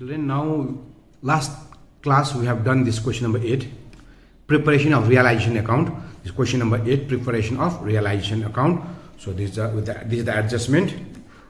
Children, now last class we have done this question number 8, preparation of realization account. This question number 8, preparation of realization account. So this is the adjustment.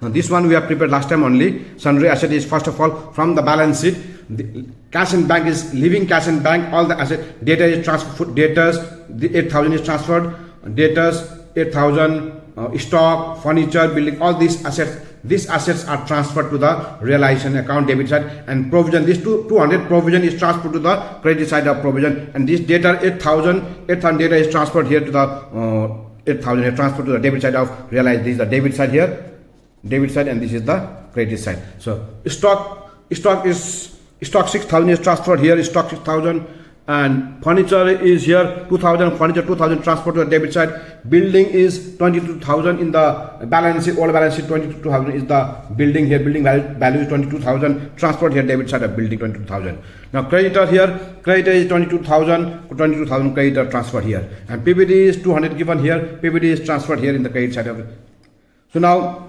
Now this one we have prepared last time only. Sundry asset is first of all from the balance sheet. The cash in bank is leaving cash in bank. All the asset data is transferred. Debtors, the 8,000 is transferred. Debtors 8,000, stock, furniture, building. All these assets are transferred to the realization account debit side, and provision, this 200 provision is transferred to the credit side of provision, and this data 8,000 data is transferred here to the 8,000 is transferred to the debit side of realize. This is the debit side here, debit side, and this is the credit side. So stock 6,000 is transferred here, stock 6,000, and furniture is here 2,000, furniture 2,000 transferred to the debit side. Building is 22,000 in the balance sheet, old balance sheet 22,000 is the building here, building value is 22,000 transferred here, debit side of building 22,000. Now creditor here, creditor is 22,000 creditor transferred here, and PBT is 200 given here, PBT is transferred here in the credit side of it. So now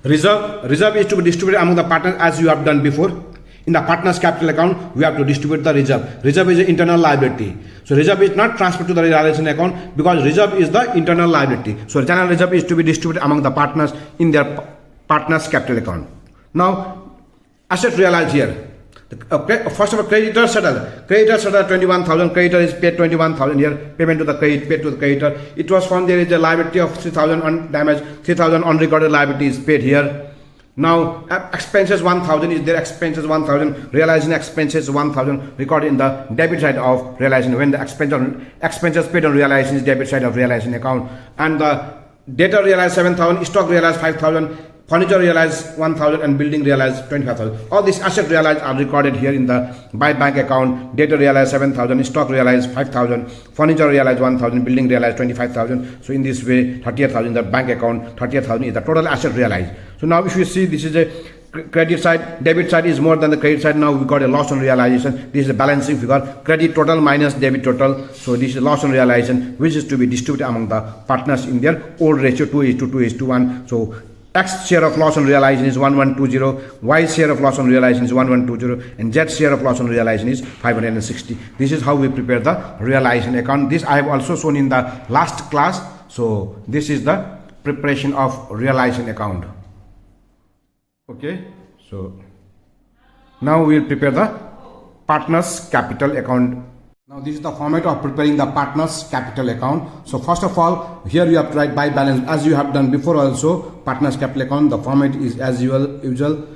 reserve is to be distributed among the partners as you have done before. In the partners capital account, we have to distribute the reserve. Reserve is an internal liability. So reserve is not transferred to the realization account because reserve is the internal liability. So general reserve is to be distributed among the partners in their partners capital account. Now asset realized here. First of all, creditor settled. Creditor settled 21,000. Creditor is paid 21,000 here. Payment to the credit, paid to the creditor. It was found there is a liability of 3,000 on damage. 3,000 unrecorded liability is paid here. Now expenses 1,000 is there, expenses 1,000, realizing expenses 1,000 recorded in the debit side of realization. When the expenses paid on realization is debit side of realization account, and the data realized 7,000, stock realized 5,000, furniture realized 1,000, and building realized 25,000. All these assets realized are recorded here in the by bank account. Data realized 7,000, stock realized 5,000, furniture realized 1,000, building realized 25,000. So in this way, 38,000 in the bank account, 38,000 is the total asset realized. So now if you see, this is a credit side, debit side is more than the credit side. Now we got a loss on realization. This is a balancing figure, credit total minus debit total. So this is loss on realization, which is to be distributed among the partners in their old ratio 2:2:1. So X share of loss on realization is 1120, Y share of loss on realization is 1120, and Z share of loss on realization is 560. This is how we prepare the realization account. This I have also shown in the last class. So this is the preparation of realization account. Okay, so now we will prepare the partners capital account. Now this is the format of preparing the partners capital account. So first of all, here you have to write by balance as you have done before also. Partners capital account, the format is as usual,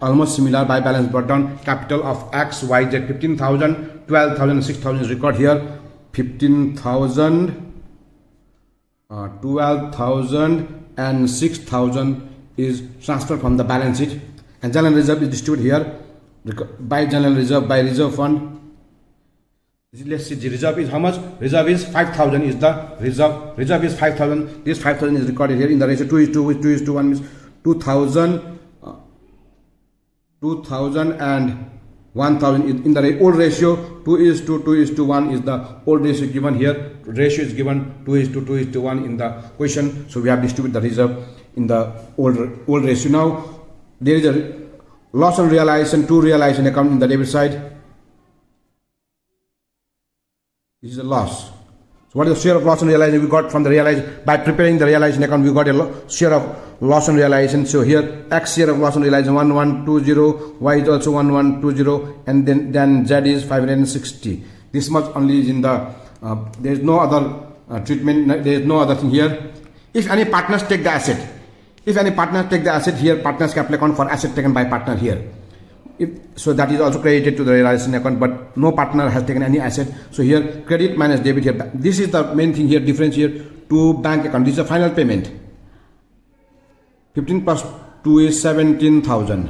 almost similar. By balance brought down, capital of X, Y, Z, 15,000, 12,000, 6,000 is recorded here. 15,000, 12,000 and 6,000 is transferred from the balance sheet, and general reserve is distributed here by general reserve, by reserve fund. Let's see, the reserve is how much? Reserve is 5,000 is the reserve. Reserve is 5,000. This 5,000 is recorded here in the ratio 2:2:1 means 2,000 and 1,000 in the old ratio. 2:2:1 is the old ratio given here. Ratio is given 2:2:1 in the question. So we have distributed the reserve in the old ratio. Now there is a loss on realization to realization account in the debit side. This is a loss. So what is the share of loss on realization we got from the realization? By preparing the realization account, we got a share of loss on realization. So here X share of loss on realization 1120, Y is also 1120, and then Z is 560. This much only is in the there is no other treatment, there is no other thing here. If any partners take the asset, here partners capital account for asset taken by partner here. So that is also credited to the realization account, but no partner has taken any asset. So here credit minus debit here. This is the main thing here, difference here to bank account. This is the final payment. 15 plus 2 is 17,000.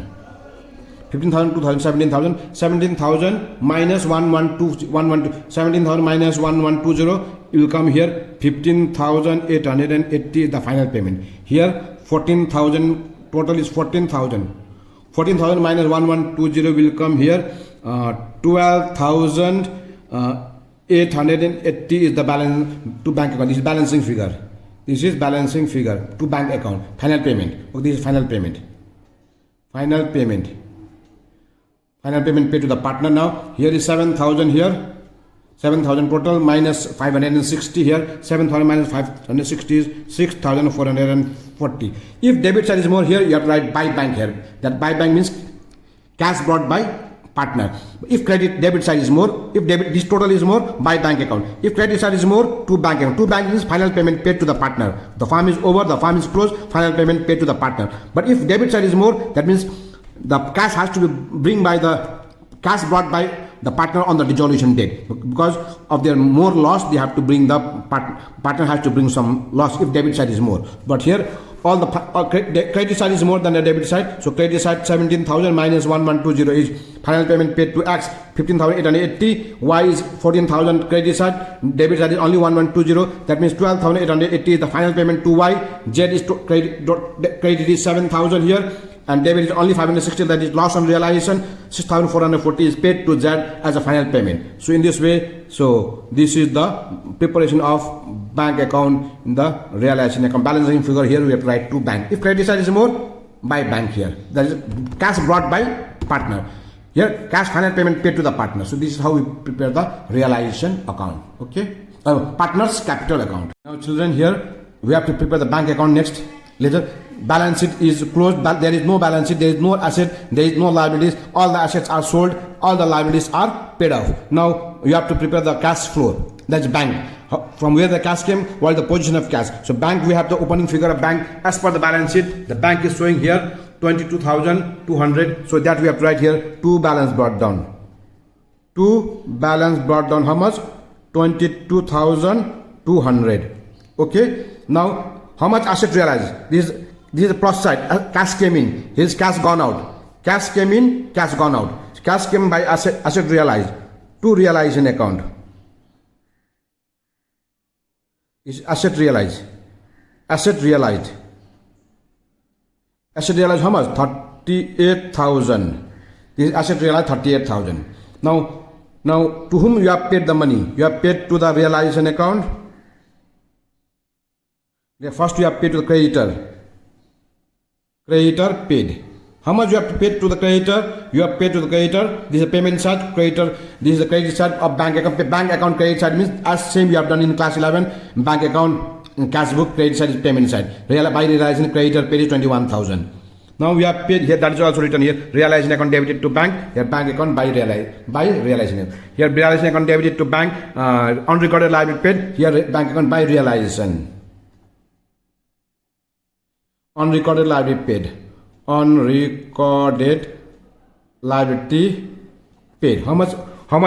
15,000, 2,000, 17,000. 17,000 minus 112, 17,000 minus 1120. You will come here 15,880 is the final payment. Here 14,000, total is 14,000. 14,000 minus 1120 will come here. 12,880 is the balance to bank account. This is balancing figure. This is balancing figure to bank account. Final payment. Okay, this is final payment. Final payment. Final payment paid to the partner now. Here is 7,000 here. 7,000 total minus 560 here. 7,000 minus 560 is 6,440. If debit side is more here, you have to write by bank here. That by bank means cash brought by partner. If debit side is more, if this total is more, by bank account. If credit side is more, to bank account. To bank means final payment paid to the partner. The farm is over, the farm is closed, final payment paid to the partner. But if debit side is more, that means the cash has to be cash brought by the partner on the dissolution date. Because of their more loss, they have to bring the partner has to bring some loss if debit side is more. But here all the credit side is more than the debit side. So credit side 17,000 minus 1120 is final payment paid to X 15,880. Y is 14,000 credit side. Debit side is only 1120. That means 12,880 is the final payment to Y. Z is to credit is 7,000 here. And debit is only 560, that is loss on realization. 6,440 is paid to Z as a final payment. So in this way, so this is the preparation of bank account in the realization account. Balancing figure here we have to write to bank. If credit side is more, by bank here. That is cash brought by partner. Here cash final payment paid to the partner. So this is how we prepare the realization account. Okay. Partner's capital account. Now children, here we have to prepare the bank account next. Later, balance sheet is closed. There is no balance sheet. There is no asset. There is no liabilities. All the assets are sold. All the liabilities are paid off. Now you have to prepare the cash flow. That's bank. From where the cash came, what is the position of cash. So bank, we have the opening figure of bank as per the balance sheet. The bank is showing here 22,200. So that we have to write here. To balance brought down. To balance brought down. How much? 22,200. Okay. Now, how much asset realized? This is the plus side. Cash came in. His cash gone out. Cash came in. Cash gone out. Cash came by asset realized. To realization account. Is asset realized. Asset realized. Asset realized how much? 38,000. This is asset realized 38,000. Now to whom you have paid the money? You have paid to the realization account. First you have paid to the creditor. Creditor paid. How much you have to pay to the creditor? You have paid to the creditor. This is a payment side. Creditor. This is the credit side of bank account. Bank account credit side means as same you have done in class 11. Bank account cash book credit side is payment side. By realization creditor paid is 21,000. Now we have paid here. That is also written here. Realization account debited to bank. Here bank account by realization. Here realization account debited to bank. Unrecorded liability paid. Here bank account by realization. Unrecorded liability paid. Unrecorded liability paid. How much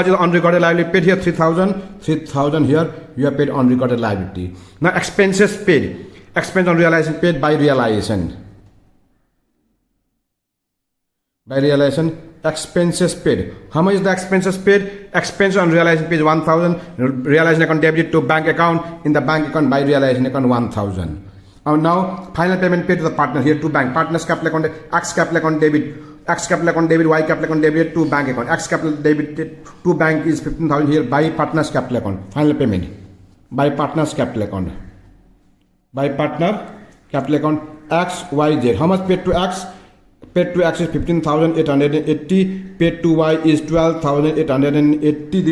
is unrecorded liability paid here? 3,000. 3,000 here. You have paid unrecorded liability. Now expenses paid. Expense on realization paid by realization. By realization. Expenses paid. How much is the expenses paid? Expense on realization paid 1,000. Realization account debited to bank account. In the bank account by realization account 1,000. Now final payment paid to the partner here to bank. Partner's capital account, X capital account debit, X capital account debit, Y capital account debit to bank account. X capital debit to bank is 15,000 here by partner's capital account. Final payment by partner's capital account. By partner capital account X, Y, Z. How much paid to X? Paid to X is 15,880. Paid to Y is 12,880.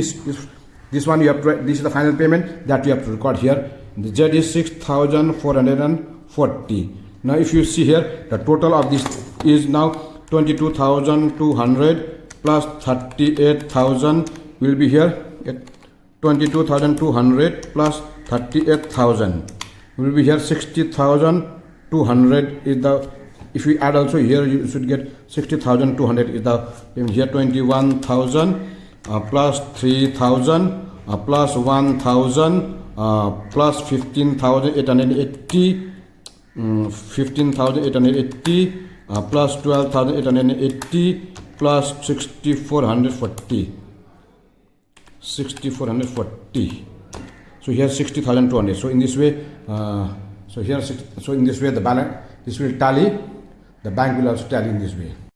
This one you have to. This is the final payment that you have to record here. The Z is 6,440. Now if you see here, the total of this is now 22,200 plus 38,000 will be here. 22,200 plus 38,000 will be here. 60,200 is the. If you add also here, you should get 60,200 is the payment here. 21,000 plus 3,000 plus 1,000. Plus 15,880, 15,880 plus 12,880 plus 6,440. 6,440. So here 60,200. So in this way, so in this way the balance, this will tally. The bank will also tally in this way.